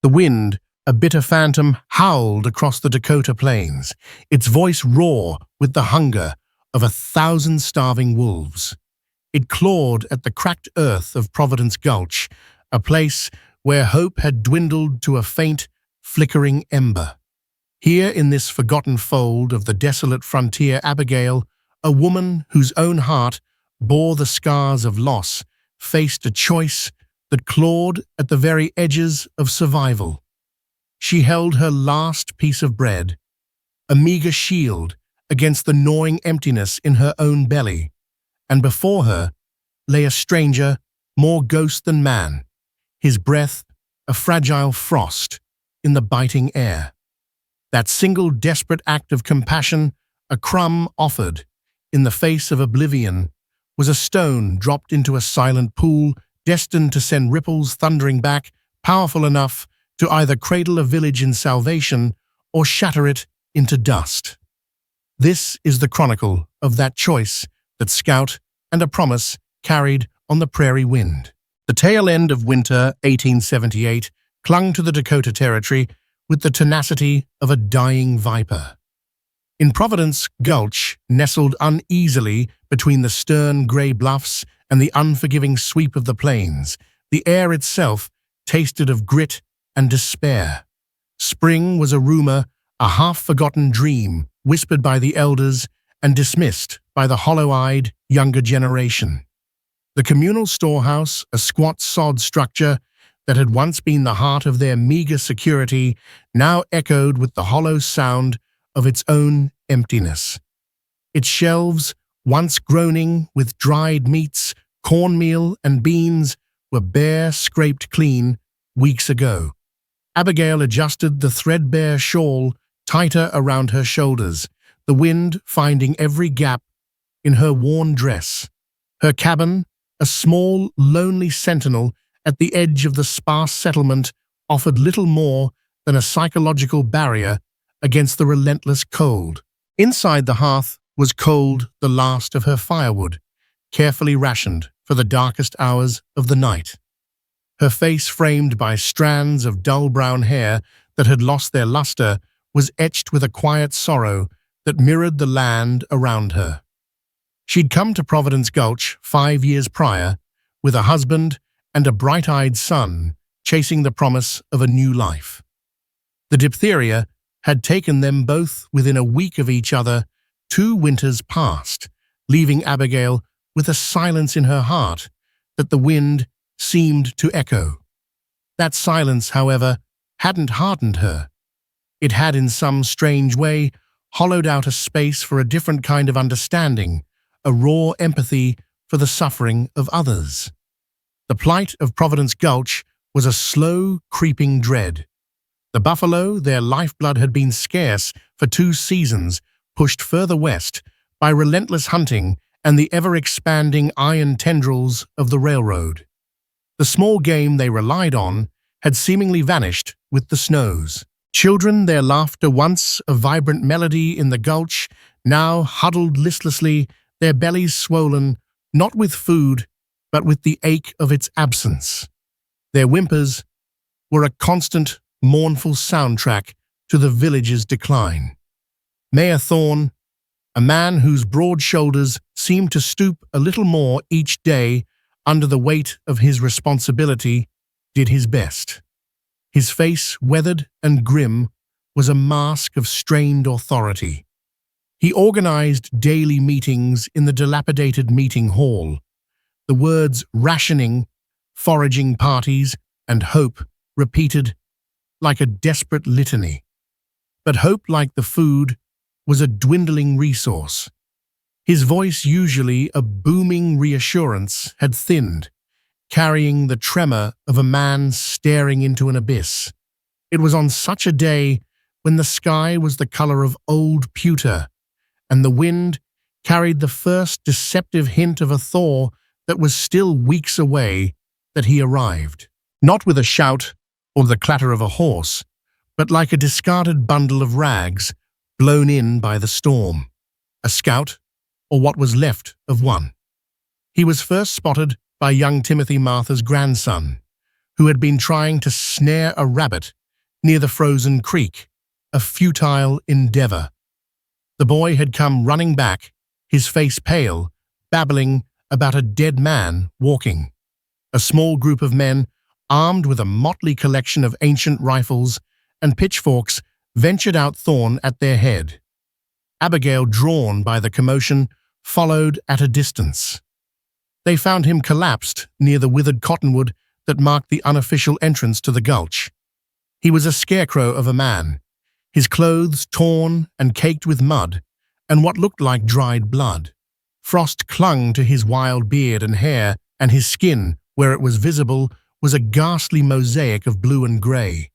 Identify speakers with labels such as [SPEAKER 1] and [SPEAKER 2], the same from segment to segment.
[SPEAKER 1] The wind, a bitter phantom, howled across the Dakota plains, its voice raw with the hunger of 1,000 starving wolves. It clawed at the cracked earth of Providence Gulch, a place where hope had dwindled to a faint, flickering ember. Here in this forgotten fold of the desolate frontier, Abigail, a woman whose own heart bore the scars of loss, faced a choice that clawed at the very edges of survival. She held her last piece of bread, a meager shield against the gnawing emptiness in her own belly, and before her lay a stranger, more ghost than man, his breath a fragile frost in the biting air. That single desperate act of compassion, a crumb offered in the face of oblivion, was a stone dropped into a silent pool, destined to send ripples thundering back, powerful enough to either cradle a village in salvation or shatter it into dust. This is the chronicle of that choice that Scout and a promise carried on the prairie wind. The tail end of winter 1878 clung to the Dakota Territory with the tenacity of a dying viper. In Providence Gulch, nestled uneasily between the stern gray bluffs and the unforgiving sweep of the plains, the air itself tasted of grit and despair. Spring was a rumor, a half-forgotten dream, whispered by the elders and dismissed by the hollow-eyed younger generation. The communal storehouse, a squat sod structure that had once been the heart of their meager security, now echoed with the hollow sound of its own emptiness. Its shelves, once groaning with dried meats, cornmeal, and beans, were bare, scraped clean weeks ago. Abigail adjusted the threadbare shawl tighter around her shoulders, the wind finding every gap in her worn dress. Her cabin, a small, lonely sentinel at the edge of the sparse settlement, offered little more than a psychological barrier against the relentless cold. Inside the hearth was cold the last of her firewood, carefully rationed for the darkest hours of the night. Her face, framed by strands of dull brown hair that had lost their luster, was etched with a quiet sorrow that mirrored the land around her. She'd come to Providence Gulch 5 years prior, with a husband and a bright-eyed son, chasing the promise of a new life. The diphtheria had taken them both within a week of each other. 2 winters passed, leaving Abigail with a silence in her heart that the wind seemed to echo. That silence, however, hadn't hardened her. It had, in some strange way, hollowed out a space for a different kind of understanding, a raw empathy for the suffering of others. The plight of Providence Gulch was a slow, creeping dread. The buffalo, their lifeblood, had been scarce for 2 seasons, pushed further west by relentless hunting and the ever-expanding iron tendrils of the railroad. The small game they relied on had seemingly vanished with the snows. Children, their laughter once a vibrant melody in the gulch, now huddled listlessly, their bellies swollen, not with food, but with the ache of its absence. Their whimpers were a constant, mournful soundtrack to the village's decline. Mayor Thorne, a man whose broad shoulders seemed to stoop a little more each day under the weight of his responsibility, did his best. His face, weathered and grim, was a mask of strained authority. He organized daily meetings in the dilapidated meeting hall. The words rationing, foraging parties, and hope repeated like a desperate litany. But hope, like the food, was a dwindling resource. His voice, usually a booming reassurance, had thinned, carrying the tremor of a man staring into an abyss. It was on such a day when the sky was the color of old pewter, and the wind carried the first deceptive hint of a thaw that was still weeks away, that he arrived. Not with a shout or the clatter of a horse, but like a discarded bundle of rags blown in by the storm. A scout, or what was left of one. He was first spotted by young Timothy Martha's grandson, who had been trying to snare a rabbit near the frozen creek, a futile endeavor. The boy had come running back, his face pale, babbling about a dead man walking. A small group of men, armed with a motley collection of ancient rifles and pitchforks, ventured out, Thorn at their head. Abigail, drawn by the commotion, followed at a distance. They found him collapsed near the withered cottonwood that marked the unofficial entrance to the gulch. He was a scarecrow of a man, his clothes torn and caked with mud and what looked like dried blood. Frost clung to his wild beard and hair, and his skin, where it was visible, was a ghastly mosaic of blue and grey.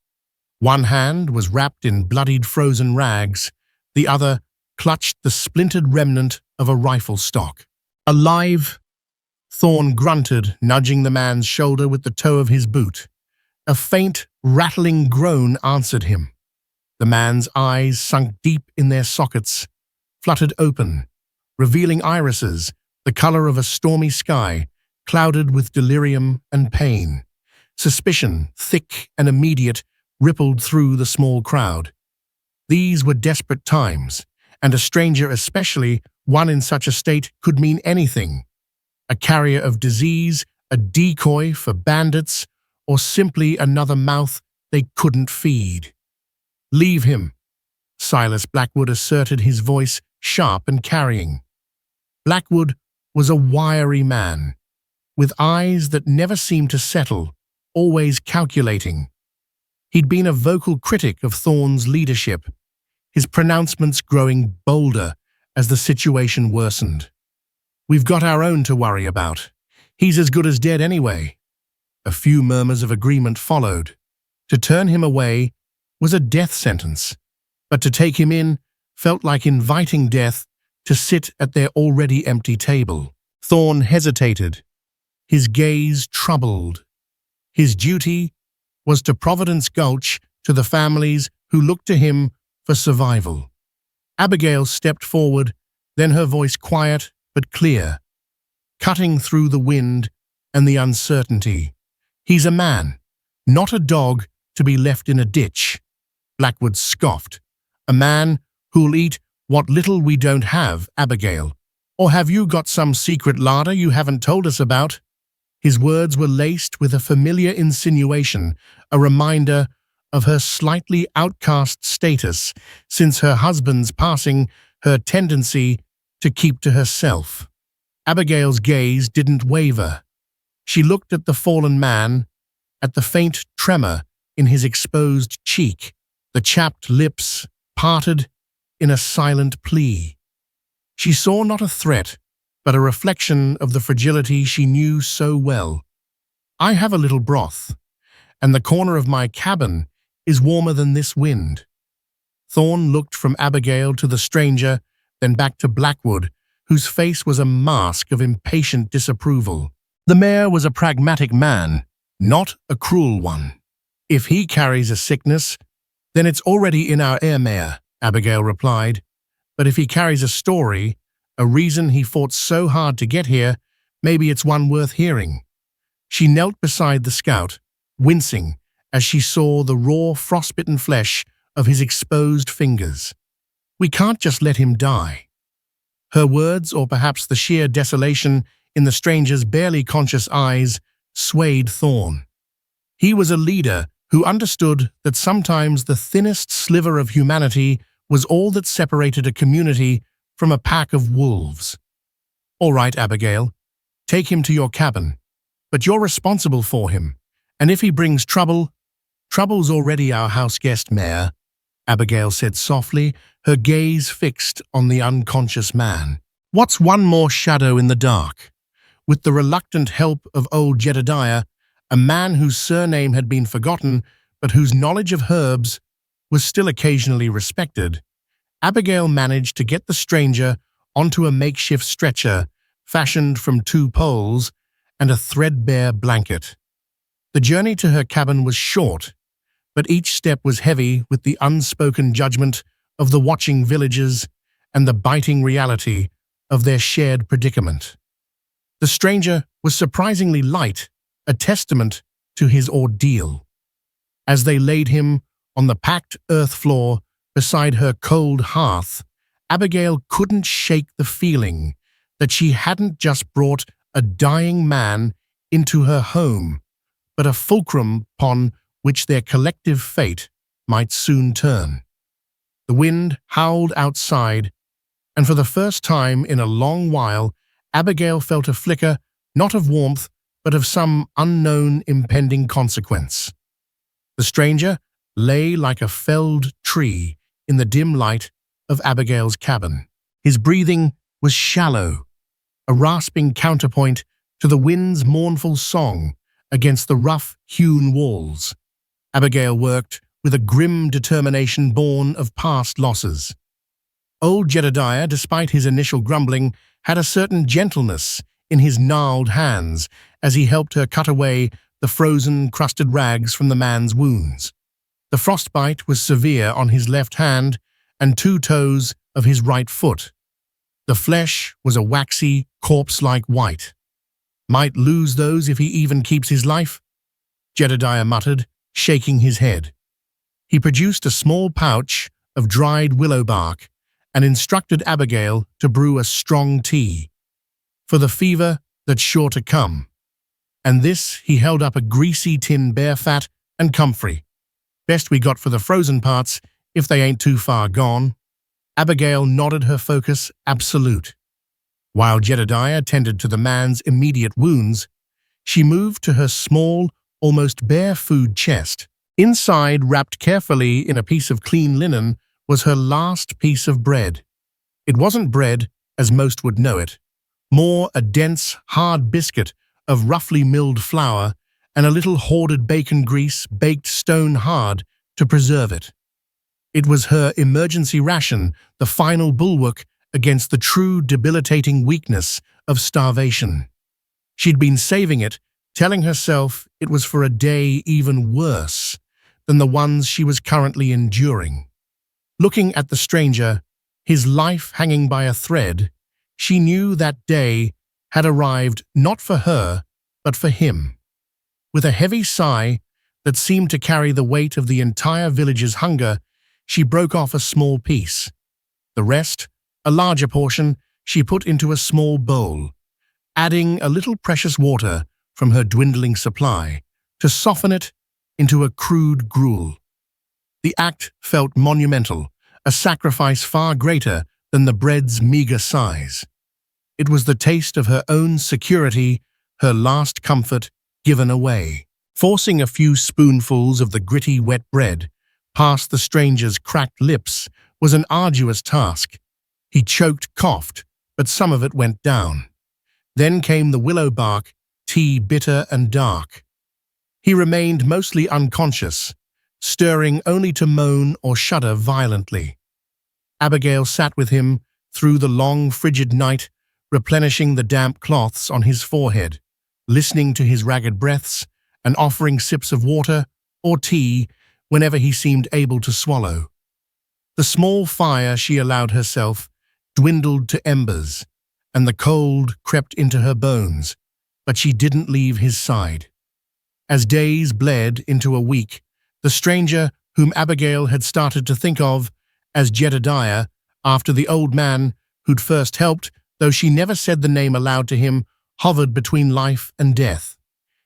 [SPEAKER 1] One hand was wrapped in bloodied frozen rags, the other clutched the splintered remnant of a rifle stock. "Alive?" Thorn grunted, nudging the man's shoulder with the toe of his boot. A faint, rattling groan answered him. The man's eyes, sunk deep in their sockets, fluttered open, revealing irises, the color of a stormy sky, clouded with delirium and pain. Suspicion, thick and immediate, rippled through the small crowd. These were desperate times, and a stranger, especially one in such a state, could mean anything. A carrier of disease, a decoy for bandits, or simply another mouth they couldn't feed. "Leave him," Silas Blackwood asserted, his voice sharp and carrying. Blackwood was a wiry man, with eyes that never seemed to settle, always calculating. He'd been a vocal critic of Thorn's leadership, his pronouncements growing bolder as the situation worsened. "We've got our own to worry about. He's as good as dead anyway." A few murmurs of agreement followed. To turn him away was a death sentence, but to take him in felt like inviting death to sit at their already empty table. Thorn hesitated, his gaze troubled. His duty was to Providence Gulch, to the families who looked to him for survival. Abigail stepped forward, then her voice quiet but clear, cutting through the wind and the uncertainty. "He's a man, not a dog to be left in a ditch." Blackwood scoffed. "A man who'll eat what little we don't have, Abigail. Or have you got some secret larder you haven't told us about?" His words were laced with a familiar insinuation, a reminder of her slightly outcast status since her husband's passing, her tendency to keep to herself. Abigail's gaze didn't waver. She looked at the fallen man, at the faint tremor in his exposed cheek, the chapped lips parted in a silent plea. She saw not a threat, but a reflection of the fragility she knew so well. "I have a little broth, and the corner of my cabin is warmer than this wind." Thorn looked from Abigail to the stranger, then back to Blackwood, whose face was a mask of impatient disapproval. The mayor was a pragmatic man, not a cruel one. "If he carries a sickness, then it's already in our air, Mayor," Abigail replied. "But if he carries a story, a reason he fought so hard to get here, maybe it's one worth hearing." She knelt beside the scout, wincing as she saw the raw, frostbitten flesh of his exposed fingers. "We can't just let him die." Her words, or perhaps the sheer desolation in the stranger's barely conscious eyes, swayed Thorn. He was a leader who understood that sometimes the thinnest sliver of humanity was all that separated a community from a pack of wolves. "All right, Abigail, take him to your cabin, but you're responsible for him, and if he brings trouble, trouble's already our house guest, Mayor," Abigail said softly, her gaze fixed on the unconscious man. "What's one more shadow in the dark?" With the reluctant help of old Jedediah, a man whose surname had been forgotten but whose knowledge of herbs was still occasionally respected, Abigail managed to get the stranger onto a makeshift stretcher fashioned from 2 poles and a threadbare blanket. The journey to her cabin was short, but each step was heavy with the unspoken judgment of the watching villagers and the biting reality of their shared predicament. The stranger was surprisingly light, a testament to his ordeal. As they laid him on the packed earth floor beside her cold hearth, Abigail couldn't shake the feeling that she hadn't just brought a dying man into her home, but a fulcrum upon which their collective fate might soon turn. The wind howled outside, and for the first time in a long while, Abigail felt a flicker not of warmth, but of some unknown impending consequence. The stranger lay like a felled tree in the dim light of Abigail's cabin. His breathing was shallow, a rasping counterpoint to the wind's mournful song against the rough-hewn walls. Abigail worked with a grim determination born of past losses. Old Jedediah, despite his initial grumbling, had a certain gentleness in his gnarled hands as he helped her cut away the frozen, crusted rags from the man's wounds. The frostbite was severe on his left hand and 2 toes of his right foot. The flesh was a waxy, corpse-like white. "Might lose those if he even keeps his life," Jedediah muttered, shaking his head. He produced a small pouch of dried willow bark and instructed Abigail to brew a strong tea for the fever that's sure to come. And this he held up a greasy tin bear fat and comfrey. "Best we got for the frozen parts, if they ain't too far gone." Abigail nodded, her focus absolute. While Jedediah tended to the man's immediate wounds, she moved to her small, almost bare food chest. Inside, wrapped carefully in a piece of clean linen, was her last piece of bread. It wasn't bread, as most would know it, more a dense, hard biscuit of roughly milled flour and a little hoarded bacon grease baked stone hard to preserve it. It was her emergency ration, the final bulwark against the true debilitating weakness of starvation. She'd been saving it, telling herself it was for a day even worse than the ones she was currently enduring. Looking at the stranger, his life hanging by a thread, she knew that day had arrived not for her, but for him. With a heavy sigh that seemed to carry the weight of the entire village's hunger, she broke off a small piece. The rest, a larger portion, she put into a small bowl, adding a little precious water from her dwindling supply to soften it into a crude gruel. The act felt monumental, a sacrifice far greater than the bread's meager size. It was the taste of her own security, her last comfort given away. Forcing a few spoonfuls of the gritty, wet bread past the stranger's cracked lips was an arduous task. He choked, coughed, but some of it went down. Then came the willow bark, tea bitter and dark. He remained mostly unconscious, stirring only to moan or shudder violently. Abigail sat with him through the long, frigid night, replenishing the damp cloths on his forehead, listening to his ragged breaths and offering sips of water or tea whenever he seemed able to swallow. The small fire she allowed herself dwindled to embers, and the cold crept into her bones, but she didn't leave his side. As days bled into a week, the stranger whom Abigail had started to think of as Jedediah, after the old man who'd first helped, though she never said the name aloud to him, hovered between life and death.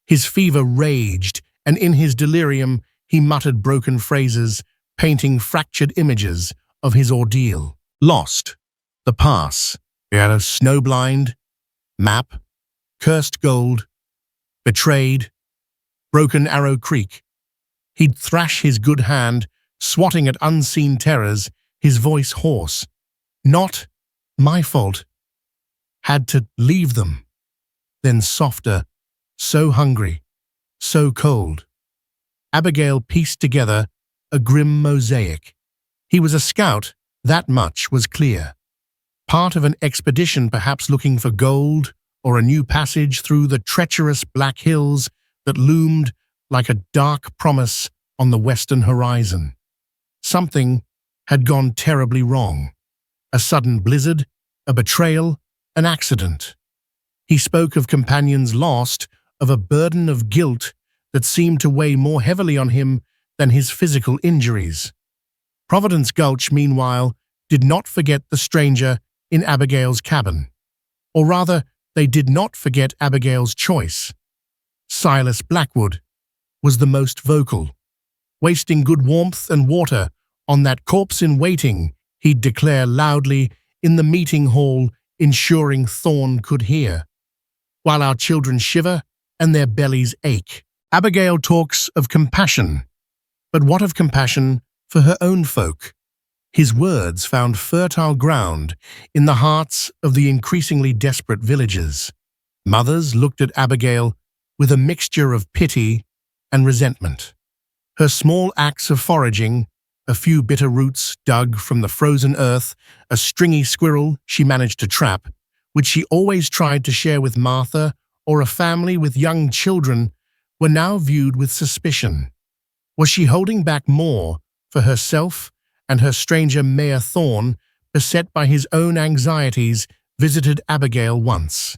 [SPEAKER 1] His fever raged, and in his delirium he muttered broken phrases, painting fractured images of his ordeal. Lost, the pass, a snowblind, map, cursed gold, betrayed, Broken Arrow Creek. He'd thrash his good hand, swatting at unseen terrors, his voice hoarse. Not my fault. Had to leave them. Then softer, so hungry, so cold. Abigail pieced together a grim mosaic. He was a scout, that much was clear. Part of an expedition, perhaps looking for gold or a new passage through the treacherous Black Hills that loomed like a dark promise on the western horizon. Something had gone terribly wrong. A sudden blizzard, a betrayal, an accident. He spoke of companions lost, of a burden of guilt that seemed to weigh more heavily on him than his physical injuries. Providence Gulch, meanwhile, did not forget the stranger in Abigail's cabin. Or rather, they did not forget Abigail's choice. Silas Blackwood was the most vocal. Wasting good warmth and water on that corpse in waiting, he'd declare loudly in the meeting hall, ensuring Thorne could hear. While our children shiver and their bellies ache, Abigail talks of compassion. But what of compassion for her own folk? His words found fertile ground in the hearts of the increasingly desperate villagers. Mothers looked at Abigail with a mixture of pity and resentment. Her small acts of foraging, a few bitter roots dug from the frozen earth, a stringy squirrel she managed to trap, which she always tried to share with Martha or a family with young children, were now viewed with suspicion. Was she holding back more for herself and her stranger Mayor Thorne, beset by his own anxieties, visited Abigail once?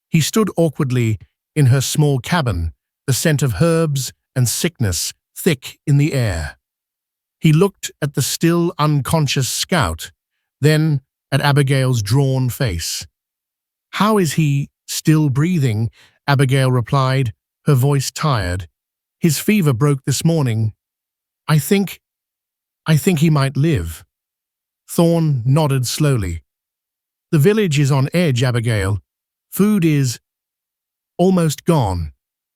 [SPEAKER 1] He stood awkwardly in her small cabin, the scent of herbs and sickness thick in the air. He looked at the still unconscious scout, then at Abigail's drawn face. "How is he still breathing?" Abigail replied, her voice tired. "His fever broke this morning. I think he might live." Thorne nodded slowly. "The village is on edge, Abigail. Food is almost gone.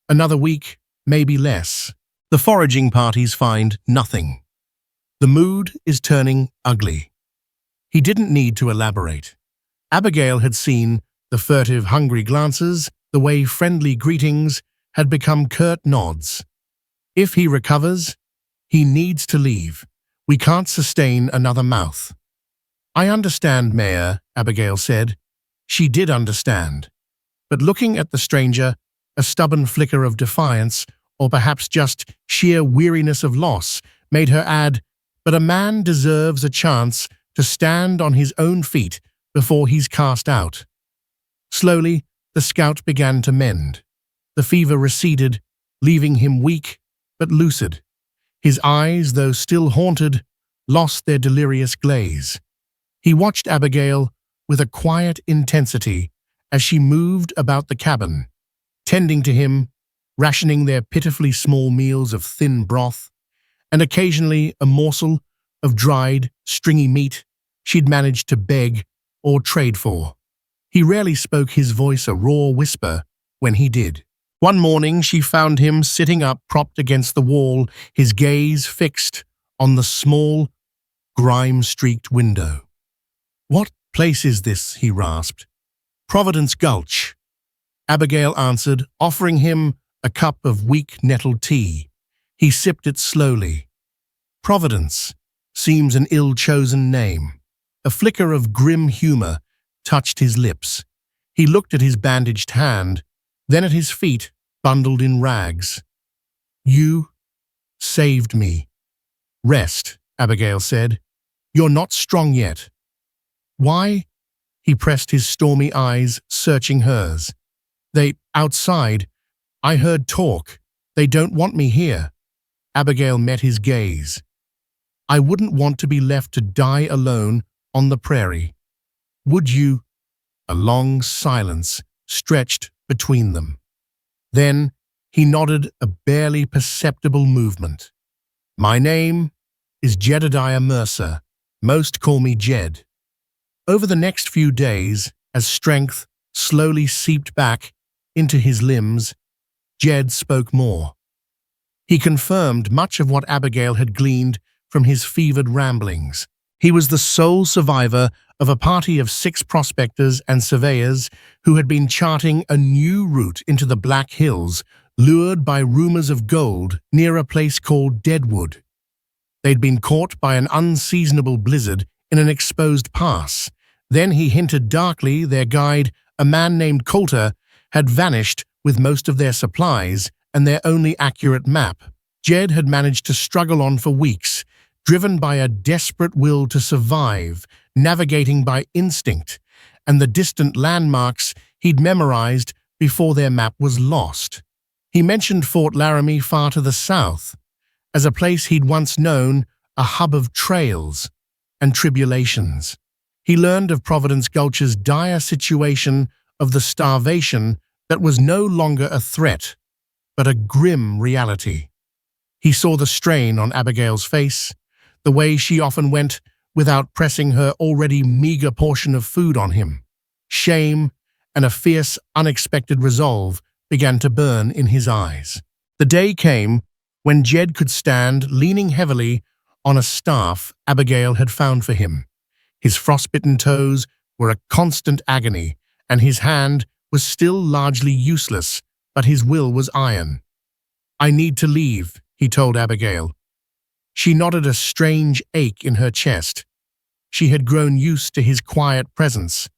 [SPEAKER 1] Another week, maybe less." The foraging parties find nothing. The mood is turning ugly. He didn't need to elaborate. Abigail had seen the furtive, hungry glances, the way friendly greetings had become curt nods. If he recovers, he needs to leave. We can't sustain another mouth. "I understand, Mayor," Abigail said. She did understand. But looking at the stranger, a stubborn flicker of defiance, or perhaps just sheer weariness of loss, made her add, "But a man deserves a chance to stand on his own feet before he's cast out." Slowly, the scout began to mend. The fever receded, leaving him weak but lucid. His eyes, though still haunted, lost their delirious glaze. He watched Abigail with a quiet intensity as she moved about the cabin, tending to him, rationing their pitifully small meals of thin broth, and occasionally a morsel of dried, stringy meat she'd managed to beg or trade for. He rarely spoke, his voice a raw whisper when he did. One morning she found him sitting up, propped against the wall, his gaze fixed on the small, grime-streaked window. "What place is this?" he rasped. "Providence Gulch," Abigail answered, offering him a cup of weak nettle tea. He sipped it slowly. Providence seems an ill-chosen name. A flicker of grim humor touched his lips. He looked at his bandaged hand, then at his feet, bundled in rags. "You saved me." "Rest," Abigail said. "You're not strong yet." "Why?" He pressed his stormy eyes, searching hers. Outside. I heard talk. They don't want me here." Abigail met his gaze. "I wouldn't want to be left to die alone on the prairie. Would you?" A long silence stretched between them. Then he nodded, a barely perceptible movement. "My name is Jedediah Mercer. Most call me Jed." Over the next few days, as strength slowly seeped back into his limbs, Jed spoke more. He confirmed much of what Abigail had gleaned from his fevered ramblings. He was the sole survivor of a party of 6 prospectors and surveyors who had been charting a new route into the Black Hills, lured by rumors of gold near a place called Deadwood. They'd been caught by an unseasonable blizzard in an exposed pass. Then he hinted darkly their guide, a man named Coulter, had vanished with most of their supplies and their only accurate map. Jed had managed to struggle on for weeks, driven by a desperate will to survive, navigating by instinct, and the distant landmarks he'd memorized before their map was lost. He mentioned Fort Laramie far to the south, as a place he'd once known a hub of trails and tribulations. He learned of Providence Gulch's dire situation of the starvation that was no longer a threat, but a grim reality. He saw the strain on Abigail's face, the way she often went without pressing her already meager portion of food on him. Shame and a fierce, unexpected resolve began to burn in his eyes. The day came when Jed could stand leaning heavily on a staff Abigail had found for him. His frostbitten toes were a constant agony, and his hand was still largely useless, but his will was iron. "I need to leave," he told Abigail. She nodded, a strange ache in her chest. She had grown used to his quiet presence,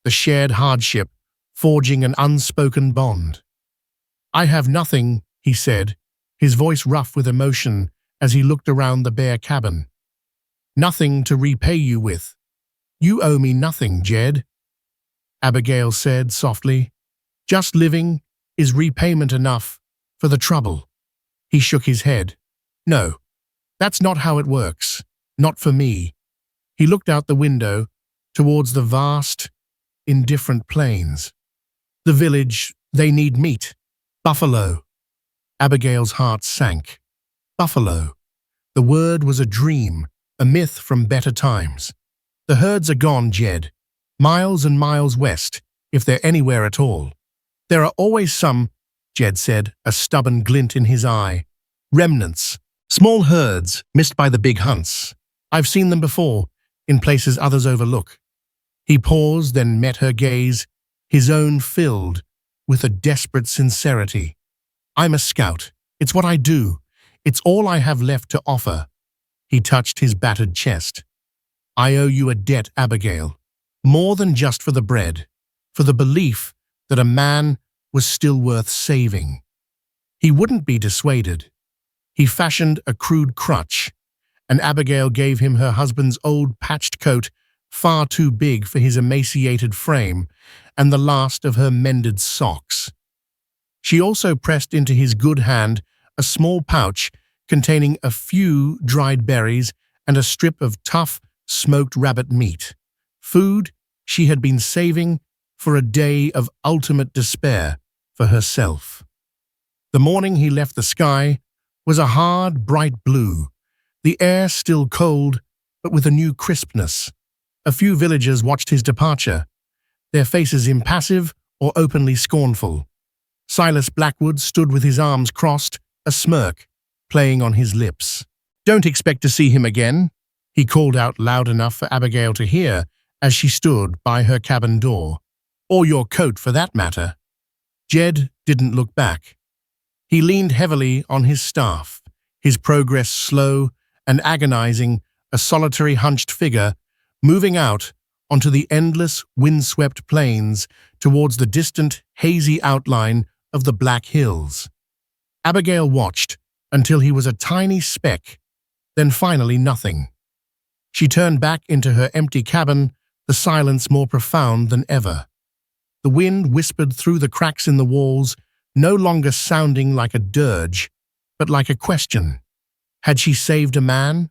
[SPEAKER 1] the shared hardship, forging an unspoken bond. "I have nothing," he said, his voice rough with emotion as he looked around the bare cabin. "Nothing to repay you with. You owe me nothing, Jed," Abigail said softly. "Just living is repayment enough for the trouble." He shook his head. "No, that's not how it works. Not for me." He looked out the window towards the vast, indifferent plains. "The village, they need meat. Buffalo." Abigail's heart sank. Buffalo. The word was a dream, a myth from better times. "The herds are gone, Jed. Miles and miles west, if they're anywhere at all." "There are always some," Jed said, a stubborn glint in his eye. "Remnants. Small herds, missed by the big hunts. I've seen them before, in places others overlook." He paused, then met her gaze, his own filled with a desperate sincerity. "I'm a scout. It's what I do. It's all I have left to offer." He touched his battered chest. "I owe you a debt, Abigail. More than just for the bread, for the belief that a man was still worth saving." He wouldn't be dissuaded. He fashioned a crude crutch, and Abigail gave him her husband's old patched coat, far too big for his emaciated frame, and the last of her mended socks. She also pressed into his good hand a small pouch containing a few dried berries and a strip of tough, smoked rabbit meat, food she had been saving for a day of ultimate despair for herself. The morning he left, the sky was a hard, bright blue, the air still cold, but with a new crispness. A few villagers watched his departure, their faces impassive or openly scornful. Silas Blackwood stood with his arms crossed, a smirk playing on his lips. "Don't expect to see him again," he called out loud enough for Abigail to hear as she stood by her cabin door. "Or your coat, for that matter." Jed didn't look back. He leaned heavily on his staff, his progress slow and agonizing, a solitary hunched figure moving out onto the endless, windswept plains towards the distant, hazy outline of the Black Hills. Abigail watched until he was a tiny speck, then finally nothing. She turned back into her empty cabin, the silence more profound than ever. The wind whispered through the cracks in the walls, no longer sounding like a dirge, but like a question. Had she saved a man,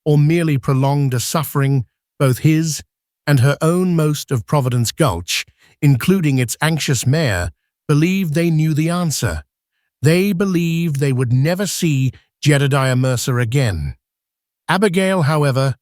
[SPEAKER 1] or merely prolonged a suffering, both his and her own? Most of Providence Gulch, including its anxious mayor, believed they knew the answer. They believed they would never see Jedediah Mercer again. Abigail, however,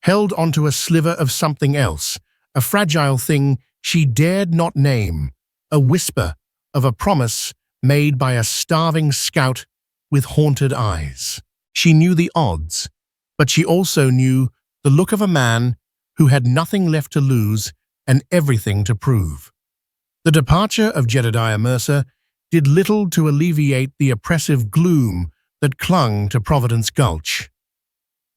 [SPEAKER 1] held onto a sliver of something else, a fragile thing she dared not name, a whisper of a promise made by a starving scout with haunted eyes. She knew the odds, but she also knew the look of a man who had nothing left to lose and everything to prove. The departure of Jedediah Mercer did little to alleviate the oppressive gloom that clung to Providence Gulch.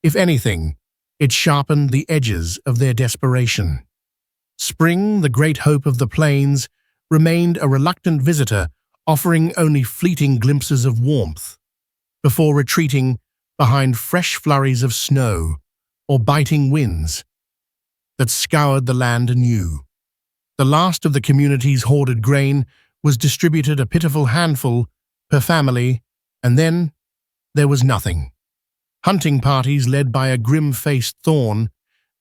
[SPEAKER 1] If anything, it sharpened the edges of their desperation. Spring, the great hope of the plains, remained a reluctant visitor, offering only fleeting glimpses of warmth, before retreating behind fresh flurries of snow or biting winds that scoured the land anew. The last of the community's hoarded grain was distributed, a pitiful handful per family, and then there was nothing. Hunting parties led by a grim-faced Thorn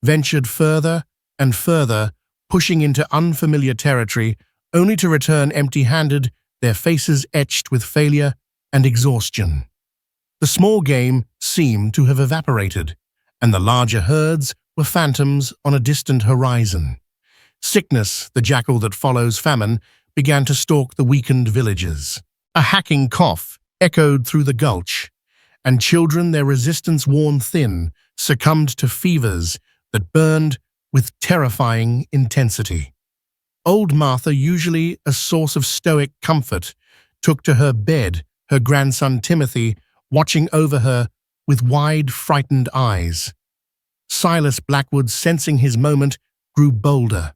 [SPEAKER 1] ventured further and further, pushing into unfamiliar territory, only to return empty-handed, their faces etched with failure and exhaustion. The small game seemed to have evaporated, and the larger herds were phantoms on a distant horizon. Sickness, the jackal that follows famine, began to stalk the weakened villages. A hacking cough echoed through the gulch, and children, their resistance worn thin, succumbed to fevers that burned with terrifying intensity. Old Martha, usually a source of stoic comfort, took to her bed, her grandson Timothy watching over her with wide, frightened eyes. Silas Blackwood, sensing his moment, grew bolder.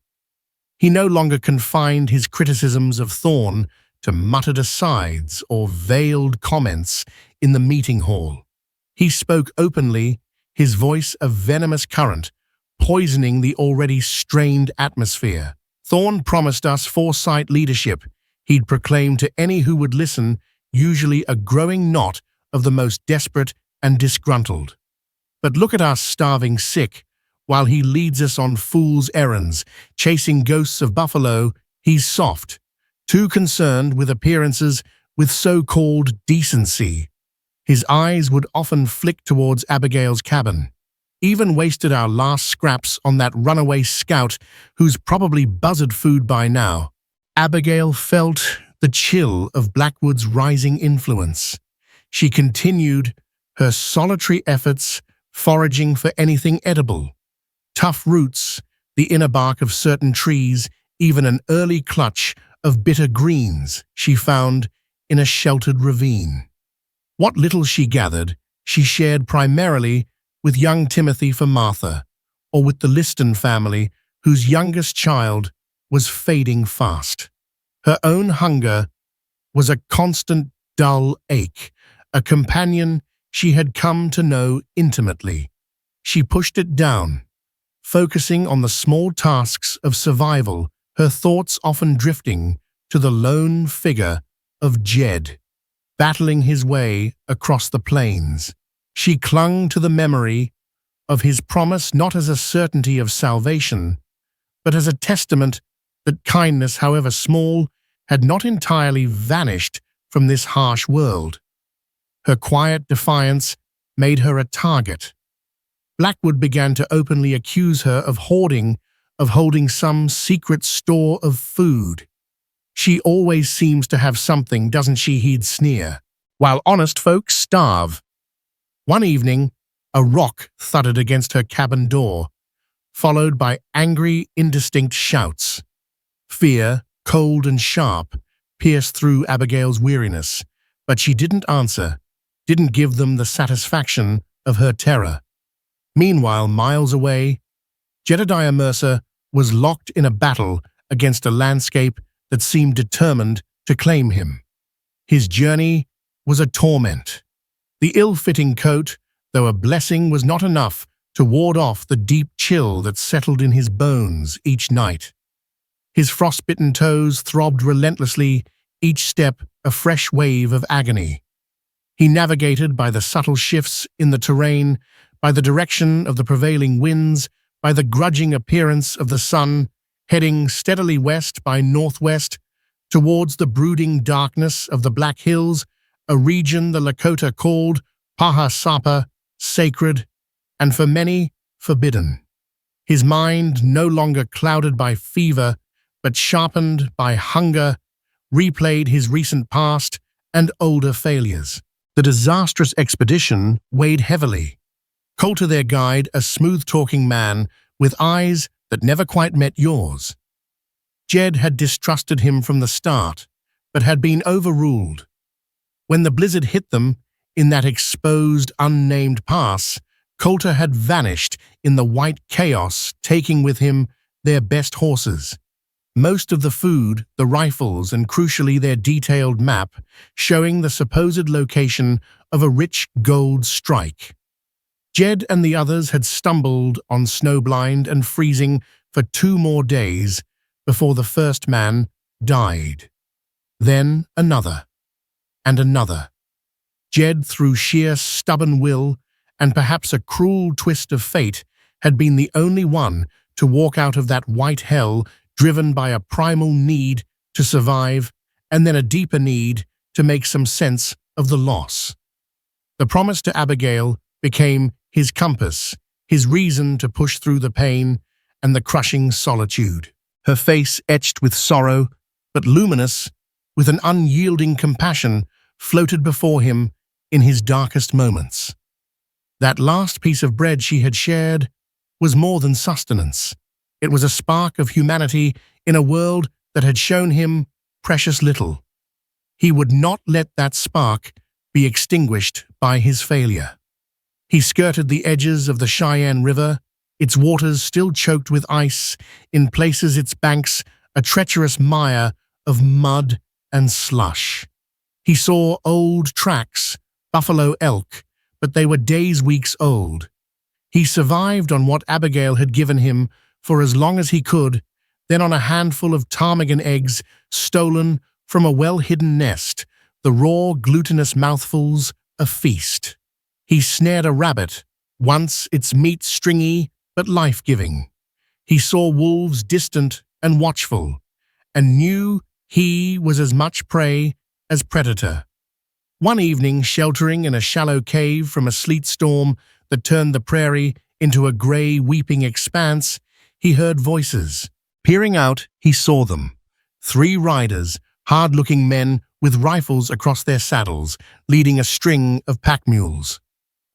[SPEAKER 1] He no longer confined his criticisms of Thorn to muttered asides or veiled comments in the meeting hall. He spoke openly, his voice a venomous current, poisoning the already strained atmosphere. Thorn promised us foresight leadership, he'd proclaimed to any who would listen, usually a growing knot of the most desperate and disgruntled. But look at us starving sick, while he leads us on fool's errands, chasing ghosts of buffalo. He's soft, too concerned with appearances, with so-called decency. His eyes would often flick towards Abigail's cabin. Even wasted our last scraps on that runaway scout who's probably buzzard food by now. Abigail felt the chill of Blackwood's rising influence. She continued her solitary efforts, foraging for anything edible. Tough roots, the inner bark of certain trees, even an early clutch of bitter greens she found in a sheltered ravine. What little she gathered, she shared primarily with young Timothy for Martha, or with the Liston family, whose youngest child was fading fast. Her own hunger was a constant dull ache, a companion she had come to know intimately. She pushed it down, focusing on the small tasks of survival, her thoughts often drifting to the lone figure of Jed, battling his way across the plains. She clung to the memory of his promise not as a certainty of salvation, but as a testament that kindness, however small, had not entirely vanished from this harsh world. Her quiet defiance made her a target. Blackwood began to openly accuse her of hoarding, of holding some secret store of food. She always seems to have something, doesn't she? He'd sneer, while honest folks starve. One evening, a rock thudded against her cabin door, followed by angry, indistinct shouts. Fear, cold and sharp, pierced through Abigail's weariness, but she didn't answer, didn't give them the satisfaction of her terror. Meanwhile, miles away, Jedediah Mercer was locked in a battle against a landscape that seemed determined to claim him. His journey was a torment. The ill-fitting coat, though a blessing, was not enough to ward off the deep chill that settled in his bones each night. His frostbitten toes throbbed relentlessly, each step a fresh wave of agony. He navigated by the subtle shifts in the terrain, by the direction of the prevailing winds, by the grudging appearance of the sun, heading steadily west by northwest, towards the brooding darkness of the Black Hills, a region the Lakota called Paha Sapa, sacred, and for many, forbidden. His mind, no longer clouded by fever, but sharpened by hunger, replayed his recent past and older failures. The disastrous expedition weighed heavily. Coulter, their guide, a smooth-talking man with eyes that never quite met yours. Jed had distrusted him from the start, but had been overruled. When the blizzard hit them in that exposed, unnamed pass, Coulter had vanished in the white chaos, taking with him their best horses. Most of the food, the rifles, and crucially their detailed map, showing the supposed location of a rich gold strike. Jed and the others had stumbled on snowblind and freezing for 2 more days before the first man died. Then another. and another. Jed, through sheer stubborn will and perhaps a cruel twist of fate, had been the only one to walk out of that white hell driven by a primal need to survive and then a deeper need to make some sense of the loss. The promise to Abigail became his compass, his reason to push through the pain and the crushing solitude. Her face etched with sorrow, but luminous with an unyielding compassion, floated before him in his darkest moments. That last piece of bread she had shared was more than sustenance. It was a spark of humanity in a world that had shown him precious little. He would not let that spark be extinguished by his failure. He skirted the edges of the Cheyenne River, its waters still choked with ice, in places its banks a treacherous mire of mud and slush. He saw old tracks, buffalo elk, but they were days, weeks old. He survived on what Abigail had given him for as long as he could, then on a handful of ptarmigan eggs stolen from a well-hidden nest, the raw, glutinous mouthfuls a feast. He snared a rabbit, once its meat stringy but life-giving. He saw wolves distant and watchful, and knew he was as much prey as predator. One evening, sheltering in a shallow cave from a sleet storm that turned the prairie into a grey, weeping expanse, he heard voices. Peering out, he saw them. 3 riders, hard-looking men with rifles across their saddles, leading a string of pack mules.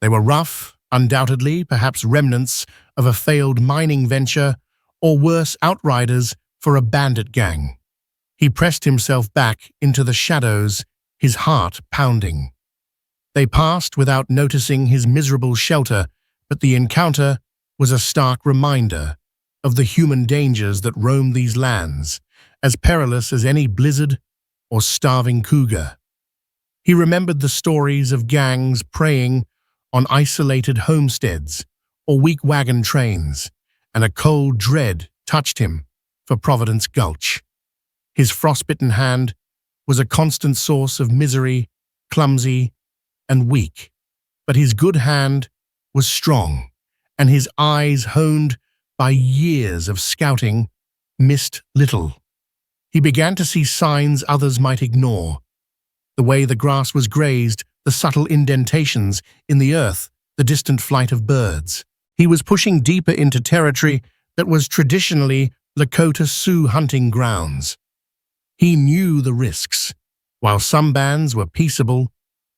[SPEAKER 1] They were rough, undoubtedly, perhaps remnants of a failed mining venture, or worse, outriders for a bandit gang. He pressed himself back into the shadows, his heart pounding. They passed without noticing his miserable shelter, but the encounter was a stark reminder of the human dangers that roam these lands, as perilous as any blizzard or starving cougar. He remembered the stories of gangs preying on isolated homesteads or weak wagon trains, and a cold dread touched him for Providence Gulch. His frostbitten hand was a constant source of misery, clumsy and weak, but his good hand was strong, and his eyes, honed by years of scouting, missed little. He began to see signs others might ignore: the way the grass was grazed, the subtle indentations in the earth, the distant flight of birds. He was pushing deeper into territory that was traditionally Lakota Sioux hunting grounds. He knew the risks. While some bands were peaceable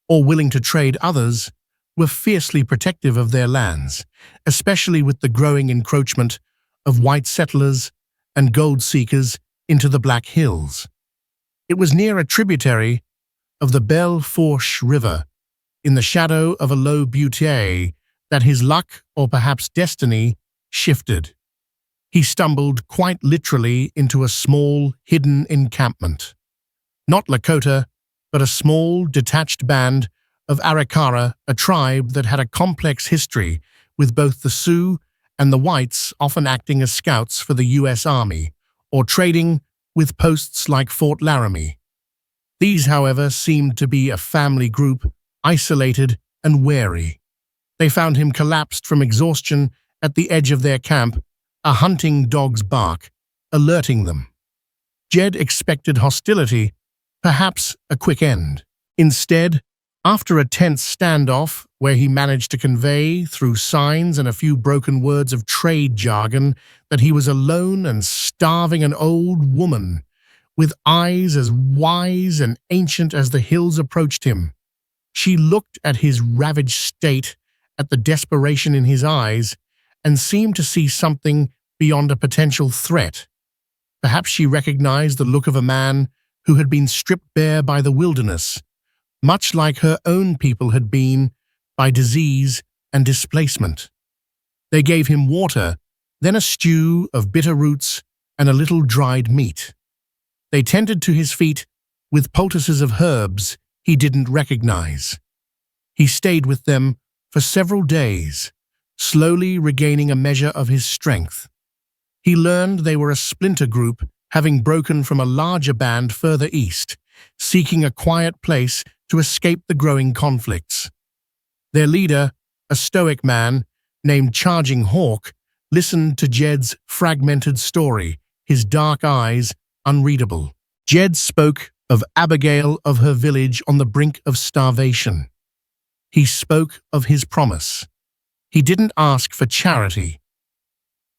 [SPEAKER 1] or willing to trade, others were fiercely protective of their lands, especially with the growing encroachment of white settlers and gold seekers into the Black Hills. It was near a tributary of the Belle Fourche River, in the shadow of a low butte, that his luck, or perhaps destiny, shifted. He stumbled quite literally into a small, hidden encampment. Not Lakota, but a small, detached band of Arikara, a tribe that had a complex history, with both the Sioux and the whites often acting as scouts for the U.S. Army, or trading with posts like Fort Laramie. These, however, seemed to be a family group, isolated and wary. They found him collapsed from exhaustion at the edge of their camp, a hunting dog's bark, alerting them. Jed expected hostility, perhaps a quick end. Instead, after a tense standoff where he managed to convey, through signs and a few broken words of trade jargon, that he was alone and starving, an old woman, with eyes as wise and ancient as the hills, approached him. She looked at his ravaged state, at the desperation in his eyes, and seemed to see something beyond a potential threat. Perhaps she recognized the look of a man who had been stripped bare by the wilderness, much like her own people had been by disease and displacement. They gave him water, then a stew of bitter roots and a little dried meat. They tended to his feet with poultices of herbs he didn't recognize. He stayed with them for several days, slowly regaining a measure of his strength. He learned they were a splinter group, having broken from a larger band further east, seeking a quiet place to escape the growing conflicts. Their leader, a stoic man named Charging Hawk, listened to Jed's fragmented story, his dark eyes unreadable. Jed spoke of Abigail, of her village on the brink of starvation. He spoke of his promise. He didn't ask for charity.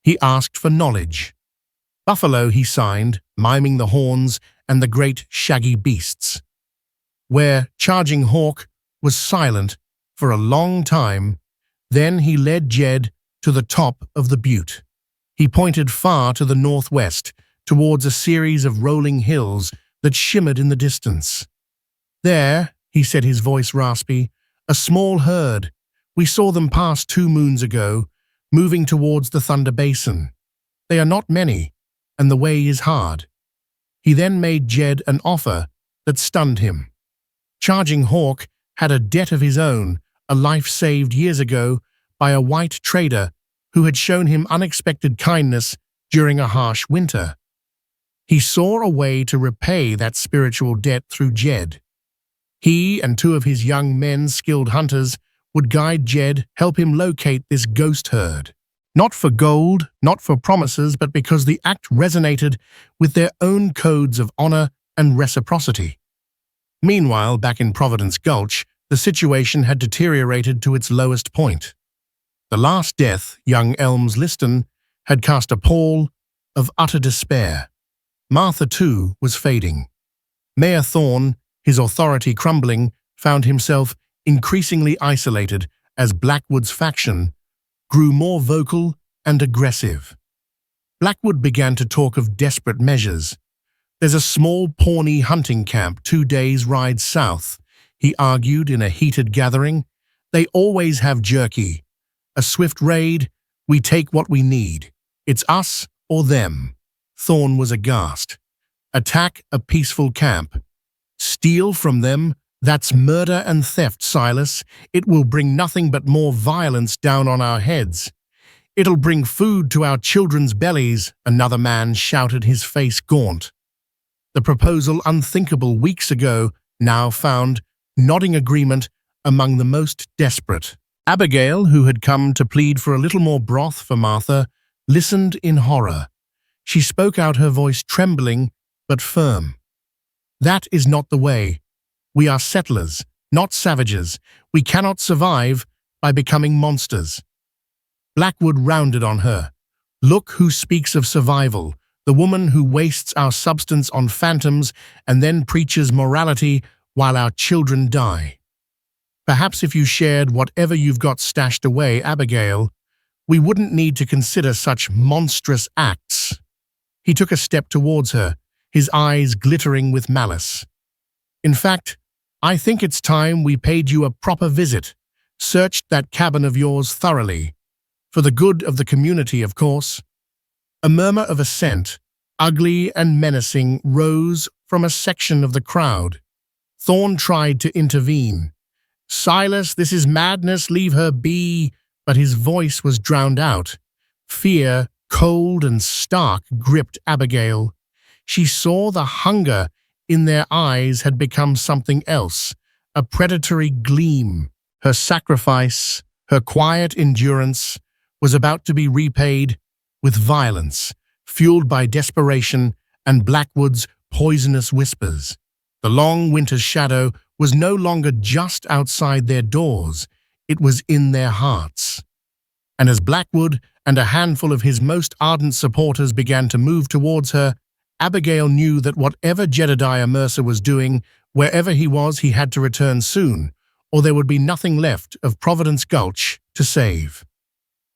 [SPEAKER 1] He asked for knowledge. Buffalo he signed, miming the horns and the great shaggy beasts. Where Charging Hawk was silent for a long time, then he led Jed to the top of the butte. He pointed far to the northwest, towards a series of rolling hills that shimmered in the distance. There, he said, his voice raspy, a small herd. We saw them pass 2 moons ago, moving towards the Thunder Basin. They are not many, and the way is hard. He then made Jed an offer that stunned him. Charging Hawk had a debt of his own, a life saved years ago by a white trader who had shown him unexpected kindness during a harsh winter. He saw a way to repay that spiritual debt through Jed. He and 2 of his young men, skilled hunters, would guide Jed, help him locate this ghost herd. Not for gold, not for promises, but because the act resonated with their own codes of honor and reciprocity. Meanwhile, back in Providence Gulch, the situation had deteriorated to its lowest point. The last death, young Elms Liston, had cast a pall of utter despair. Martha, too, was fading. Mayor Thorne, his authority crumbling, found himself increasingly isolated as Blackwood's faction grew more vocal and aggressive. Blackwood began to talk of desperate measures. There's a small Pawnee hunting camp 2 days' ride south, he argued in a heated gathering. They always have jerky. A swift raid, we take what we need. It's us or them. Thorne was aghast. Attack a peaceful camp. Steal from them? That's murder and theft, Silas. It will bring nothing but more violence down on our heads. It'll bring food to our children's bellies, another man shouted, his face gaunt. The proposal, unthinkable weeks ago, now found nodding agreement among the most desperate. Abigail, who had come to plead for a little more broth for Martha, listened in horror. She spoke out, her voice trembling but firm. That is not the way. We are settlers, not savages. We cannot survive by becoming monsters. Blackwood rounded on her. Look who speaks of survival, the woman who wastes our substance on phantoms and then preaches morality while our children die. Perhaps if you shared whatever you've got stashed away, Abigail, we wouldn't need to consider such monstrous acts. He took a step towards her, his eyes glittering with malice. In fact, I think it's time we paid you a proper visit, searched that cabin of yours thoroughly. For the good of the community, of course. A murmur of assent, ugly and menacing, rose from a section of the crowd. Thorne tried to intervene. Silas, this is madness, leave her be, but his voice was drowned out. Fear, cold and stark, gripped Abigail. She saw the hunger in their eyes had become something else, a predatory gleam. Her sacrifice, her quiet endurance, was about to be repaid with violence, fueled by desperation and Blackwood's poisonous whispers. The long winter's shadow was no longer just outside their doors, it was in their hearts. And as Blackwood and a handful of his most ardent supporters began to move towards her, Abigail knew that whatever Jedediah Mercer was doing, wherever he was, he had to return soon, or there would be nothing left of Providence Gulch to save.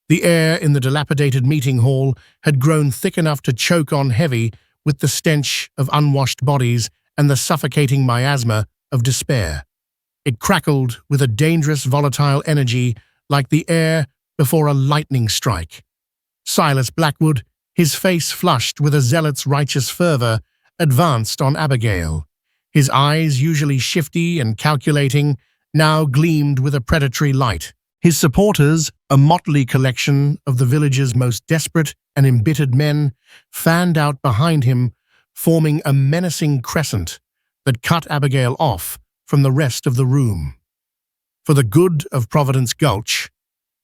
[SPEAKER 1] The air in the dilapidated meeting hall had grown thick enough to choke on heavy with the stench of unwashed bodies and the suffocating miasma of despair. It crackled with a dangerous, volatile energy like the air before a lightning strike. Silas Blackwood, his face flushed with a zealot's righteous fervor, advanced on Abigail. His eyes, usually shifty and calculating, now gleamed with a predatory light. His supporters, a motley collection of the village's most desperate and embittered men, fanned out behind him, forming a menacing crescent that cut Abigail off from the rest of the room. "For the good of Providence Gulch,"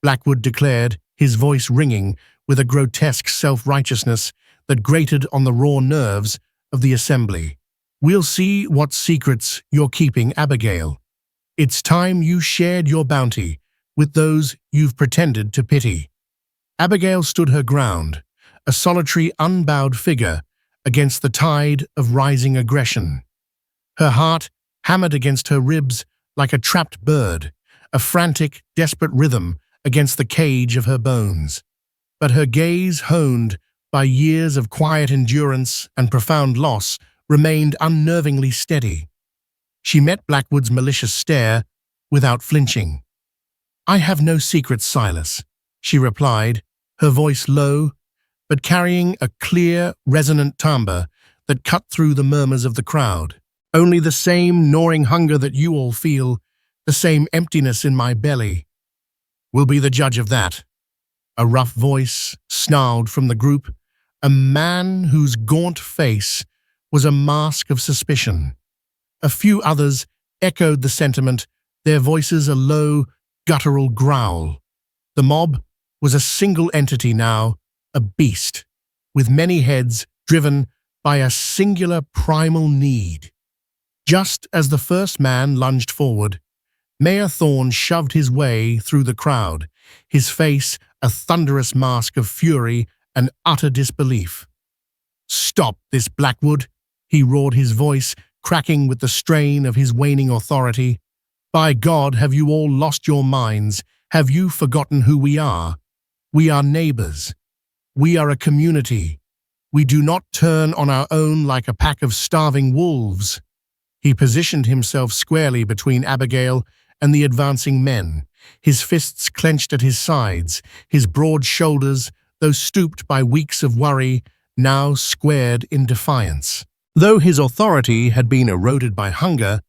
[SPEAKER 1] Blackwood declared, his voice ringing with a grotesque self-righteousness that grated on the raw nerves of the assembly. "We'll see what secrets you're keeping, Abigail. It's time you shared your bounty with those you've pretended to pity." Abigail stood her ground, a solitary, unbowed figure against the tide of rising aggression. Her heart hammered against her ribs like a trapped bird, a frantic, desperate rhythm against the cage of her bones. But her gaze, honed by years of quiet endurance and profound loss, remained unnervingly steady. She met Blackwood's malicious stare without flinching. "I have no secrets, Silas," she replied, her voice low, but carrying a clear, resonant timbre that cut through the murmurs of the crowd. "Only the same gnawing hunger that you all feel, the same emptiness in my belly. We'll be the judge of that." A rough voice snarled from the group, a man whose gaunt face was a mask of suspicion. A few others echoed the sentiment, their voices a low, guttural growl. The mob was a single entity now, a beast, with many heads driven by a singular primal need. Just as the first man lunged forward, Mayor Thorne shoved his way through the crowd, his face a thunderous mask of fury and utter disbelief. "Stop this, Blackwood," he roared, his voice cracking with the strain of his waning authority. "By God, have you all lost your minds? Have you forgotten who we are? We are neighbors. We are a community. We do not turn on our own like a pack of starving wolves." He positioned himself squarely between Abigail and the advancing men, his fists clenched at his sides, his broad shoulders, though stooped by weeks of worry, now squared in defiance. Though his authority had been eroded by hunger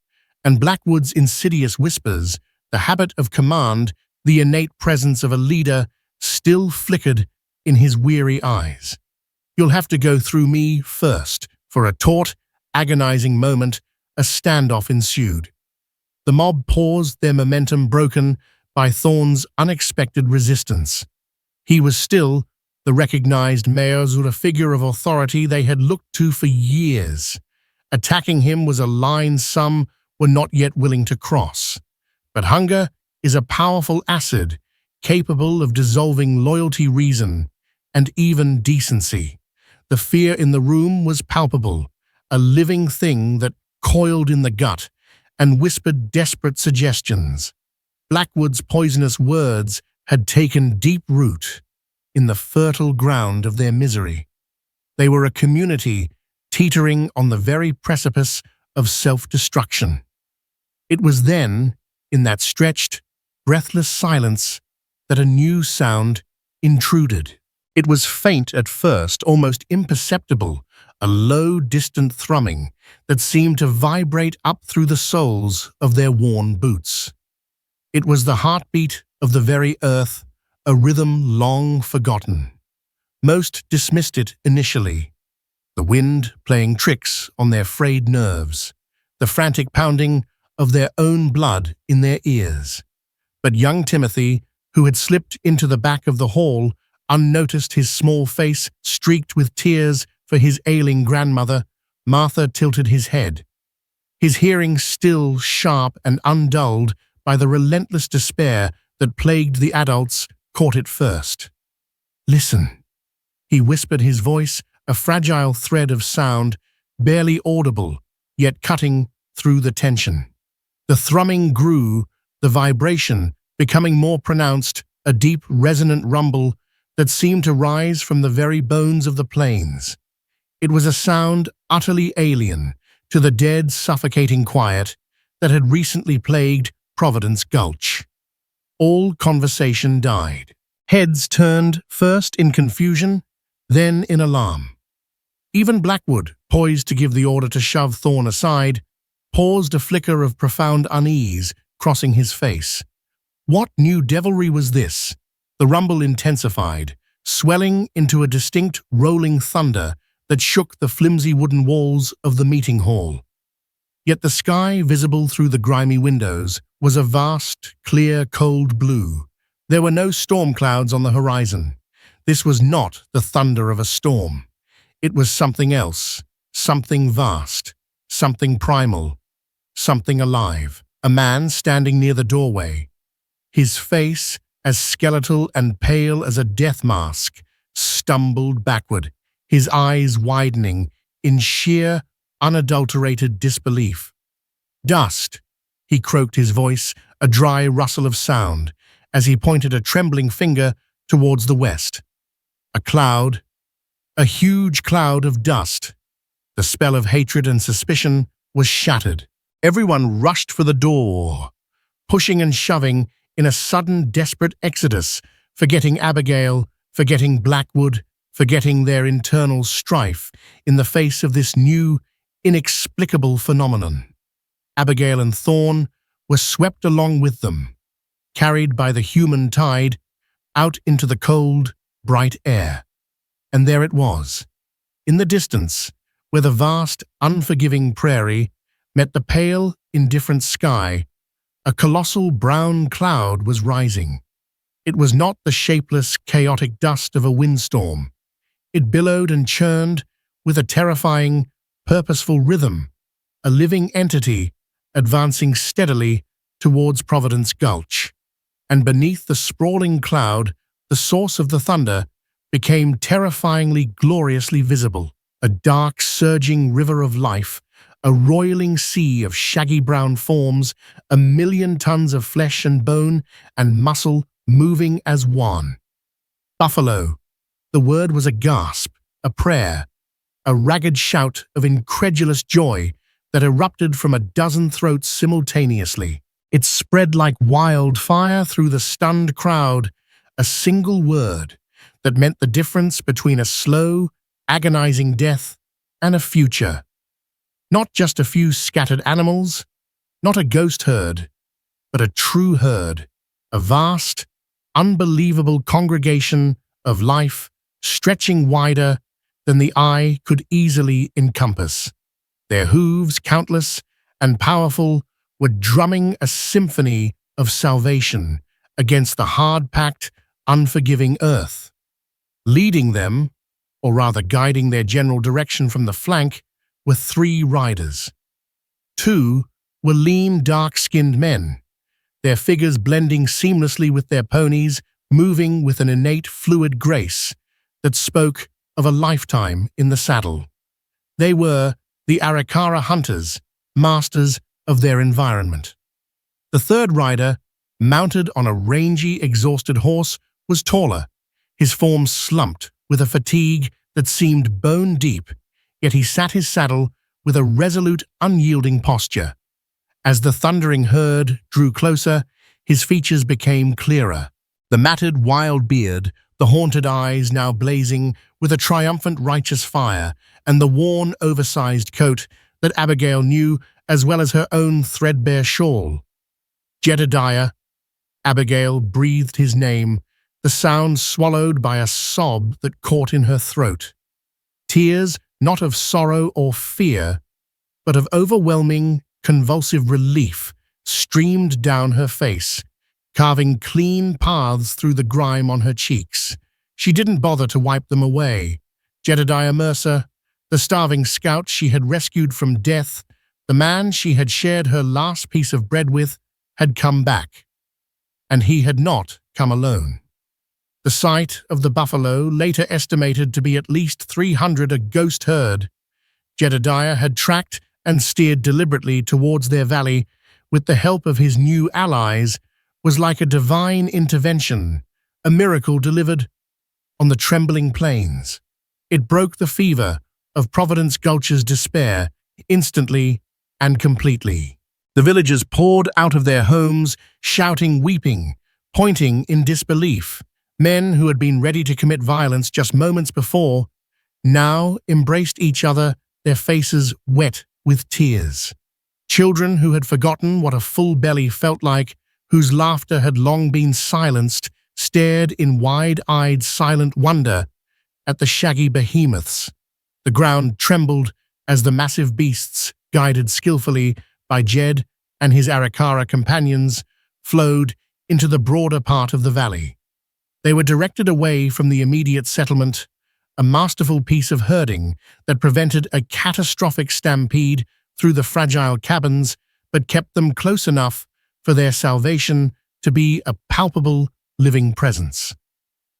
[SPEAKER 1] and Blackwood's insidious whispers, the habit of command, the innate presence of a leader, still flickered in his weary eyes. "You'll have to go through me first." For a taut, agonizing moment, a standoff ensued. The mob paused, their momentum broken by Thorne's unexpected resistance. He was still the recognized mayor, a figure of authority they had looked to for years. Attacking him was a line some were not yet willing to cross. But hunger is a powerful acid, capable of dissolving loyalty, reason, and even decency. The fear in the room was palpable, a living thing that coiled in the gut and whispered desperate suggestions. Blackwood's poisonous words had taken deep root in the fertile ground of their misery. They were a community teetering on the very precipice of self-destruction. It was then, in that stretched, breathless silence, that a new sound intruded. It was faint at first, almost imperceptible, a low, distant thrumming that seemed to vibrate up through the soles of their worn boots. It was the heartbeat of the very earth, a rhythm long forgotten. Most dismissed it initially, the wind playing tricks on their frayed nerves, the frantic pounding of their own blood in their ears. But young Timothy, who had slipped into the back of the hall, unnoticed, his small face streaked with tears for his ailing grandmother. Martha tilted his head, his hearing still sharp and undulled by the relentless despair that plagued the adults, caught it first. "Listen," he whispered, his voice a fragile thread of sound, barely audible, yet cutting through the tension. The thrumming grew, the vibration becoming more pronounced, a deep, resonant rumble that seemed to rise from the very bones of the plains. It was a sound utterly alien to the dead, suffocating quiet that had recently plagued Providence Gulch. All conversation died. Heads turned, first in confusion, then in alarm. Even Blackwood, poised to give the order to shove Thorne aside, paused, a flicker of profound unease crossing his face. What new devilry was this? The rumble intensified, swelling into a distinct rolling thunder that shook the flimsy wooden walls of the meeting hall. Yet the sky visible through the grimy windows was a vast, clear, cold blue. There were no storm clouds on the horizon. This was not the thunder of a storm. It was something else, something vast, something primal, something alive. A man standing near the doorway, his face as skeletal and pale as a death mask, stumbled backward, his eyes widening in sheer, unadulterated disbelief. "Dust," he croaked, his voice a dry rustle of sound as he pointed a trembling finger towards the west. A cloud, a huge cloud of dust. The spell of hatred and suspicion was shattered. Everyone rushed for the door, pushing and shoving in a sudden, desperate exodus, forgetting Abigail, forgetting Blackwood, forgetting their internal strife in the face of this new, inexplicable phenomenon. Abigail and Thorn were swept along with them, carried by the human tide out into the cold, bright air. And there it was, in the distance, where the vast, unforgiving prairie met the pale, indifferent sky. A colossal brown cloud was rising. It was not the shapeless, chaotic dust of a windstorm. It billowed and churned with a terrifying, purposeful rhythm, a living entity advancing steadily towards Providence Gulch. And beneath the sprawling cloud, the source of the thunder became terrifyingly, gloriously visible. A dark, surging river of life, a roiling sea of shaggy brown forms, 1,000,000 tons of flesh and bone and muscle moving as one. Buffalo. The word was a gasp, a prayer, a ragged shout of incredulous joy that erupted from a dozen throats simultaneously. It spread like wildfire through the stunned crowd, a single word that meant the difference between a slow, agonizing death and a future. Not just a few scattered animals, not a ghost herd, but a true herd, a vast, unbelievable congregation of life stretching wider than the eye could easily encompass. Their hooves, countless and powerful, were drumming a symphony of salvation against the hard-packed, unforgiving earth. Leading them, or rather guiding their general direction from the flank, were 3 riders. 2 were lean, dark-skinned men, their figures blending seamlessly with their ponies, moving with an innate, fluid grace that spoke of a lifetime in the saddle. They were the Arikara hunters, masters of their environment. The 3rd rider, mounted on a rangy, exhausted horse, was taller, his form slumped with a fatigue that seemed bone-deep, yet he sat his saddle with a resolute, unyielding posture. As the thundering herd drew closer, his features became clearer. The matted, wild beard, the haunted eyes now blazing with a triumphant, righteous fire, and the worn, oversized coat that Abigail knew as well as her own threadbare shawl. "Jedediah." Abigail breathed his name, the sound swallowed by a sob that caught in her throat. Tears, not of sorrow or fear, but of overwhelming, convulsive relief, streamed down her face, carving clean paths through the grime on her cheeks. She didn't bother to wipe them away. Jedediah Mercer, the starving scout she had rescued from death, the man she had shared her last piece of bread with, had come back. And he had not come alone. The sight of the buffalo, later estimated to be at least 300, a ghost herd, Jedediah had tracked and steered deliberately towards their valley with the help of his new allies, was like a divine intervention, a miracle delivered on the trembling plains. It broke the fever of Providence Gulch's despair instantly and completely. The villagers poured out of their homes, shouting, weeping, pointing in disbelief. Men who had been ready to commit violence just moments before now embraced each other, their faces wet with tears. Children who had forgotten what a full belly felt like, whose laughter had long been silenced, stared in wide-eyed, silent wonder at the shaggy behemoths. The ground trembled as the massive beasts guided skillfully by Jed and his Arikara companions, flowed into the broader part of the valley. They were directed away from the immediate settlement, a masterful piece of herding that prevented a catastrophic stampede through the fragile cabins but kept them close enough for their salvation to be a palpable living presence.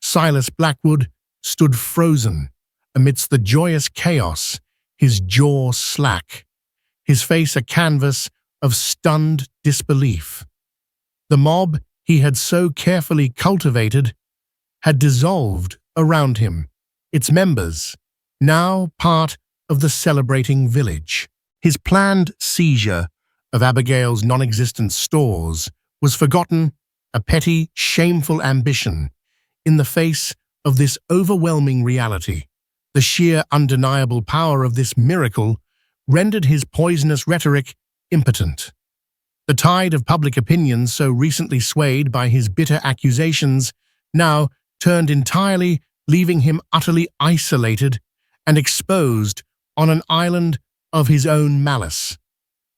[SPEAKER 1] Silas Blackwood stood frozen amidst the joyous chaos, his jaw slack, his face a canvas of stunned disbelief. The mob he had so carefully cultivated had dissolved around him, its members, now part of the celebrating village. His planned seizure of Abigail's non-existent stores was forgotten, a petty, shameful ambition, in the face of this overwhelming reality. The sheer undeniable power of this miracle rendered his poisonous rhetoric impotent. The tide of public opinion so recently swayed by his bitter accusations now turned entirely, leaving him utterly isolated and exposed on an island of his own malice.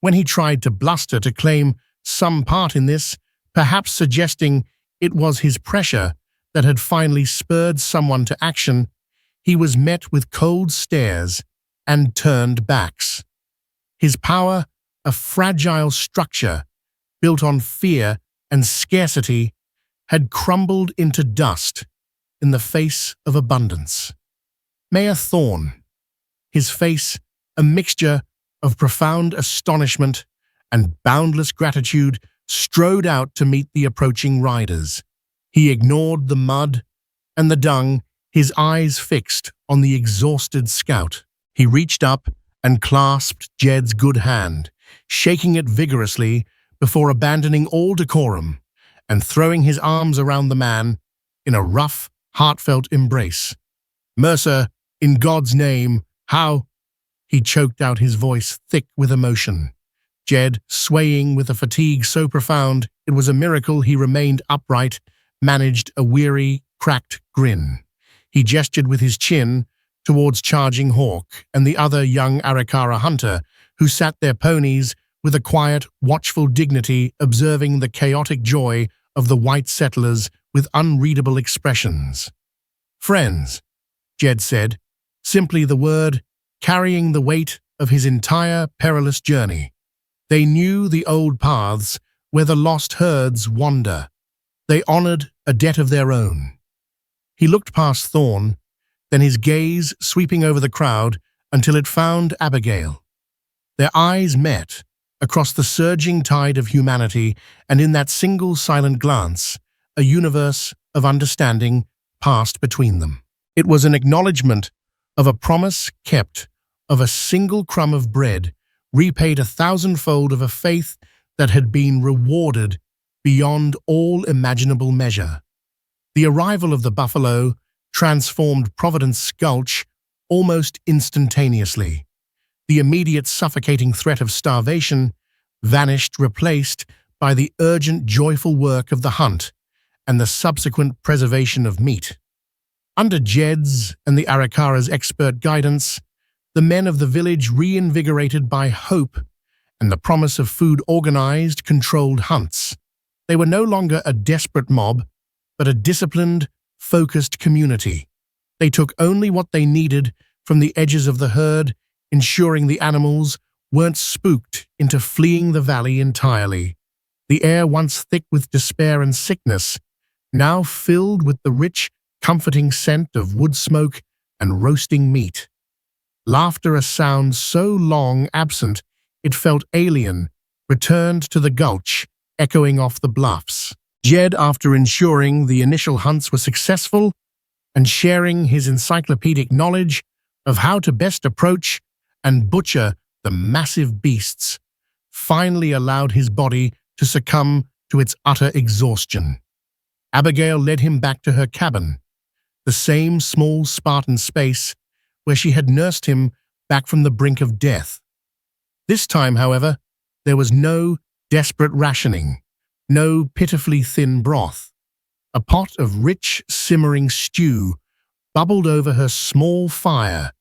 [SPEAKER 1] When he tried to bluster to claim some part in this, perhaps suggesting it was his pressure that had finally spurred someone to action, he was met with cold stares and turned backs. His power, a fragile structure built on fear and scarcity, had crumbled into dust in the face of abundance. Mayor Thorne, his face a mixture of profound astonishment and boundless gratitude, strode out to meet the approaching riders. He ignored the mud and the dung, his eyes fixed on the exhausted scout. He reached up and clasped Jed's good hand, shaking it vigorously before abandoning all decorum and throwing his arms around the man in a rough, heartfelt embrace. "Mercer, in God's name, how—" He choked out, his voice thick with emotion. Jed, swaying with a fatigue so profound it was a miracle he remained upright, managed a weary, cracked grin. He gestured with his chin towards Charging Hawk and the other young Arikara hunter, who sat their ponies with a quiet, watchful dignity, observing the chaotic joy of the white settlers with unreadable expressions. "Friends," Jed said, simply the word carrying the weight of his entire perilous journey. They knew the old paths where the lost herds wander. They honored a debt of their own. He looked past Thorne, then his gaze sweeping over the crowd until it found Abigail. Their eyes met across the surging tide of humanity, and in that single silent glance, a universe of understanding passed between them. It was an acknowledgement of a promise kept, of a single crumb of bread, repaid 1,000-fold, of a faith that had been rewarded beyond all imaginable measure. The arrival of the buffalo transformed Providence Gulch almost instantaneously. The immediate suffocating threat of starvation vanished, replaced by the urgent, joyful work of the hunt and the subsequent preservation of meat. Under Jed's and the Arikara's expert guidance, the men of the village, reinvigorated by hope and the promise of food, organized, controlled hunts. They were no longer a desperate mob, but a disciplined, focused community. They took only what they needed from the edges of the herd, ensuring the animals weren't spooked into fleeing the valley entirely. The air, once thick with despair and sickness, now filled with the rich, comforting scent of wood smoke and roasting meat. Laughter, a sound so long absent it felt alien, returned to the gulch, echoing off the bluffs. Jed, after ensuring the initial hunts were successful and sharing his encyclopedic knowledge of how to best approach and butcher the massive beasts, finally allowed his body to succumb to its utter exhaustion. Abigail led him back to her cabin, the same small Spartan space where she had nursed him back from the brink of death. This time, however, there was no desperate rationing, no pitifully thin broth. A pot of rich, simmering stew bubbled over her small fire,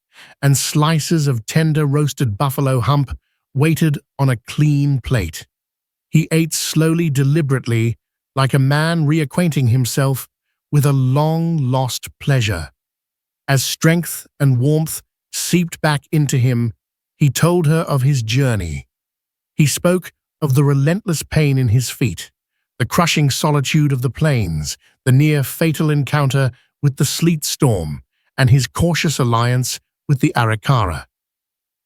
[SPEAKER 1] and slices of tender roasted buffalo hump waited on a clean plate. He ate slowly, deliberately, like a man reacquainting himself with a long-lost pleasure. As strength and warmth seeped back into him, he told her of his journey. He spoke of the relentless pain in his feet, the crushing solitude of the plains, the near-fatal encounter with the sleet storm, and his cautious alliance with the Arikara.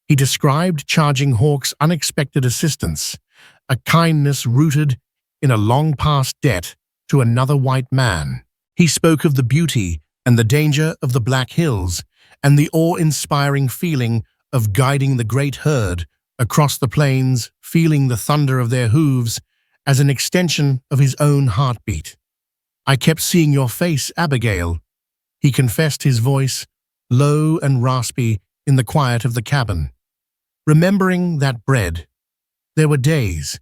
[SPEAKER 1] He described Charging Hawk's unexpected assistance, a kindness rooted in a long-past debt to another white man. He spoke of the beauty and the danger of the Black Hills and the awe-inspiring feeling of guiding the great herd across the plains, feeling the thunder of their hooves as an extension of his own heartbeat. "I kept seeing your face, Abigail," he confessed, his voice low and raspy in the quiet of the cabin. "Remembering that bread. There were days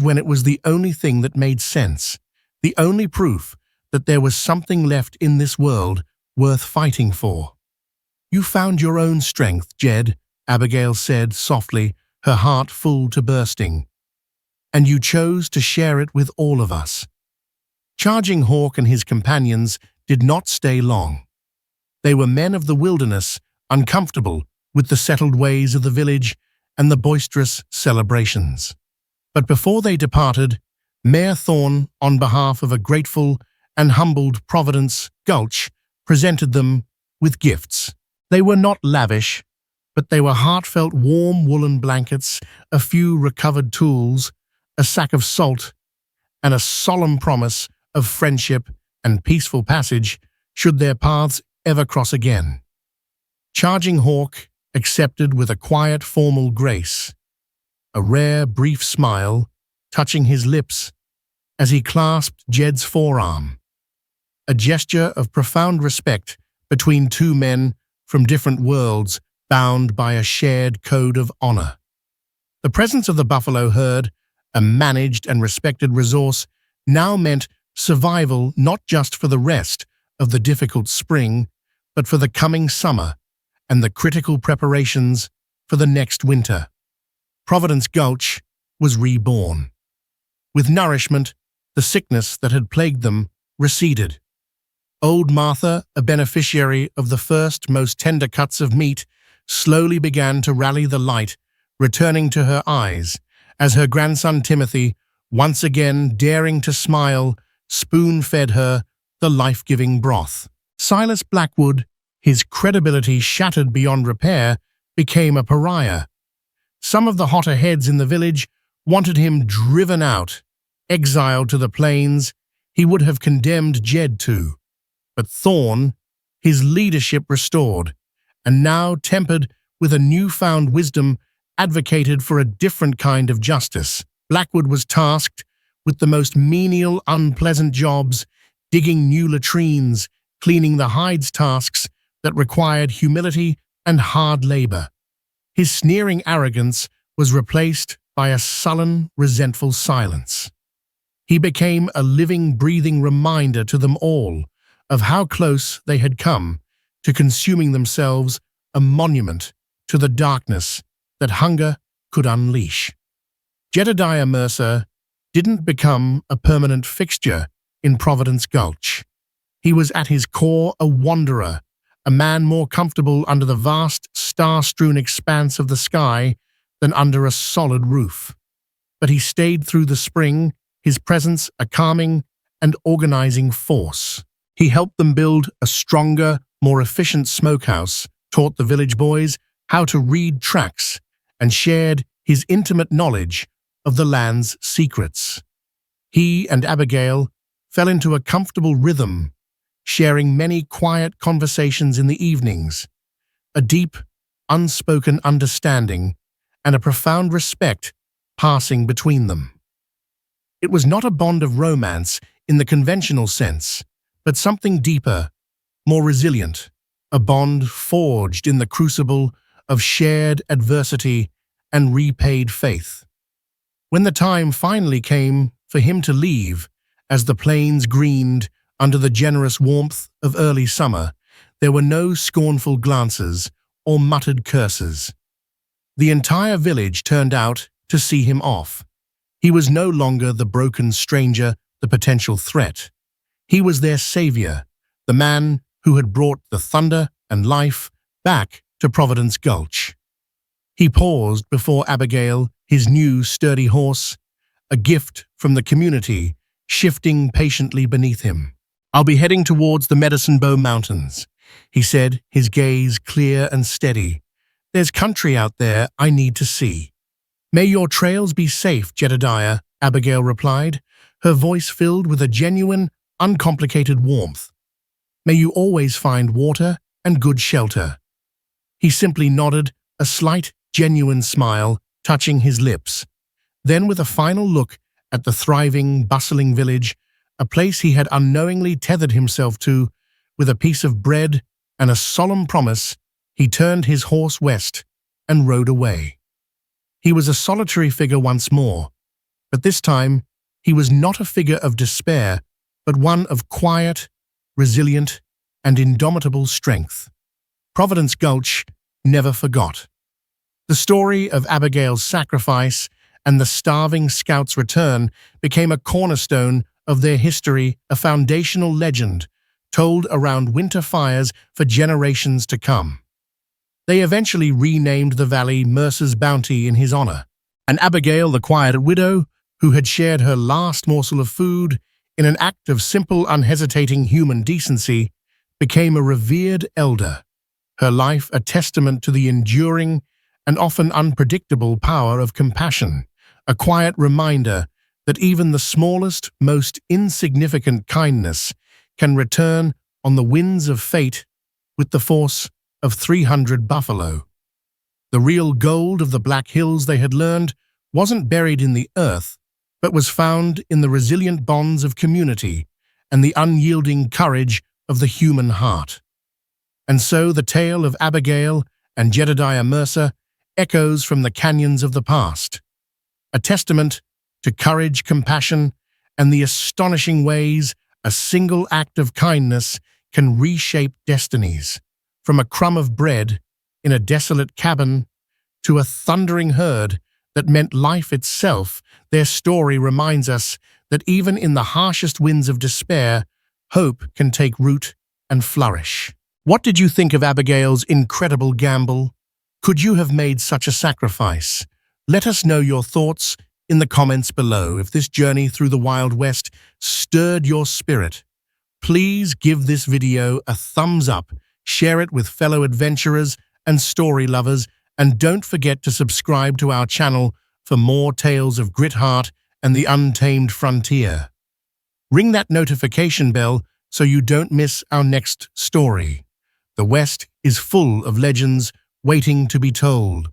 [SPEAKER 1] when it was the only thing that made sense, the only proof that there was something left in this world worth fighting for." "You found your own strength, Jed," Abigail said softly, her heart full to bursting. "And you chose to share it with all of us." Charging Hawk and his companions did not stay long. They were men of the wilderness, uncomfortable with the settled ways of the village and the boisterous celebrations. But before they departed, Mayor Thorne, on behalf of a grateful and humbled Providence Gulch, presented them with gifts. They were not lavish, but they were heartfelt warm woolen blankets, a few recovered tools, a sack of salt, and a solemn promise of friendship and peaceful passage should their paths ever cross again. Charging Hawk accepted with a quiet, formal grace, a rare, brief smile touching his lips as he clasped Jed's forearm, a gesture of profound respect between two men from different worlds bound by a shared code of honor. The presence of the buffalo herd, a managed and respected resource, now meant survival not just for the rest of the difficult spring, but for the coming summer and the critical preparations for the next winter. Providence Gulch was reborn. With nourishment, the sickness that had plagued them receded. Old Martha, a beneficiary of the first, most tender cuts of meat, slowly began to rally the light, returning to her eyes, as her grandson Timothy, once again daring to smile, spoon-fed her the life-giving broth. Silas Blackwood, his credibility shattered beyond repair, became a pariah. Some of the hotter heads in the village wanted him driven out, exiled to the plains. He would have condemned Jed to. But Thorne, his leadership restored, and now tempered with a newfound wisdom, advocated for a different kind of justice. Blackwood was tasked with the most menial, unpleasant jobs, digging new latrines, cleaning the hides, tasks that required humility and hard labor. His sneering arrogance was replaced by a sullen, resentful silence. He became a living, breathing reminder to them all of how close they had come to consuming themselves, a monument to the darkness that hunger could unleash. Jedediah Mercer didn't become a permanent fixture in Providence Gulch. He was at his core a wanderer, a man more comfortable under the vast, star-strewn expanse of the sky than under a solid roof. But he stayed through the spring, his presence a calming and organizing force. He helped them build a stronger, more efficient smokehouse, taught the village boys how to read tracks, and shared his intimate knowledge of the land's secrets. He and Abigail fell into a comfortable rhythm, sharing many quiet conversations in the evenings, a deep, unspoken understanding and a profound respect passing between them. It was not a bond of romance in the conventional sense, but something deeper, more resilient, a bond forged in the crucible of shared adversity and repaid faith. When the time finally came for him to leave, as the plains greened under the generous warmth of early summer, there were no scornful glances or muttered curses. The entire village turned out to see him off. He was no longer the broken stranger, the potential threat. He was their savior, the man who had brought the thunder and life back to Providence Gulch. He paused before Abigail, his new sturdy horse, a gift from the community, shifting patiently beneath him. "I'll be heading towards the Medicine Bow Mountains," he said, his gaze clear and steady. "There's country out there I need to see." "May your trails be safe, Jedediah," Abigail replied, her voice filled with a genuine, uncomplicated warmth. "May you always find water and good shelter." He simply nodded, a slight, genuine smile touching his lips. Then, with a final look at the thriving, bustling village, a place he had unknowingly tethered himself to, with a piece of bread and a solemn promise, he turned his horse west and rode away. He was a solitary figure once more, but this time he was not a figure of despair, but one of quiet, resilient, and indomitable strength. Providence Gulch never forgot. The story of Abigail's sacrifice and the starving scout's return became a cornerstone of their history, a foundational legend told around winter fires for generations to come. They eventually renamed the valley Mercer's Bounty in his honor, and Abigail, the quiet widow, who had shared her last morsel of food in an act of simple, unhesitating human decency, became a revered elder, her life a testament to the enduring and often unpredictable power of compassion, a quiet reminder that even the smallest, most insignificant kindness can return on the winds of fate with the force of 300 buffalo. The real gold of the Black Hills, they had learned, wasn't buried in the earth, but was found in the resilient bonds of community and the unyielding courage of the human heart. And so the tale of Abigail and Jedediah Mercer echoes from the canyons of the past, a testament to courage, compassion, and the astonishing ways a single act of kindness can reshape destinies. From a crumb of bread in a desolate cabin to a thundering herd that meant life itself, their story reminds us that even in the harshest winds of despair, hope can take root and flourish. What did you think of Abigail's incredible gamble? Could you have made such a sacrifice? Let us know your thoughts in the comments below. If this journey through the Wild West stirred your spirit, please give this video a thumbs up, share it with fellow adventurers and story lovers, and don't forget to subscribe to our channel for more tales of grit, heart, and the untamed frontier. Ring that notification bell so you don't miss our next story. The West is full of legends waiting to be told.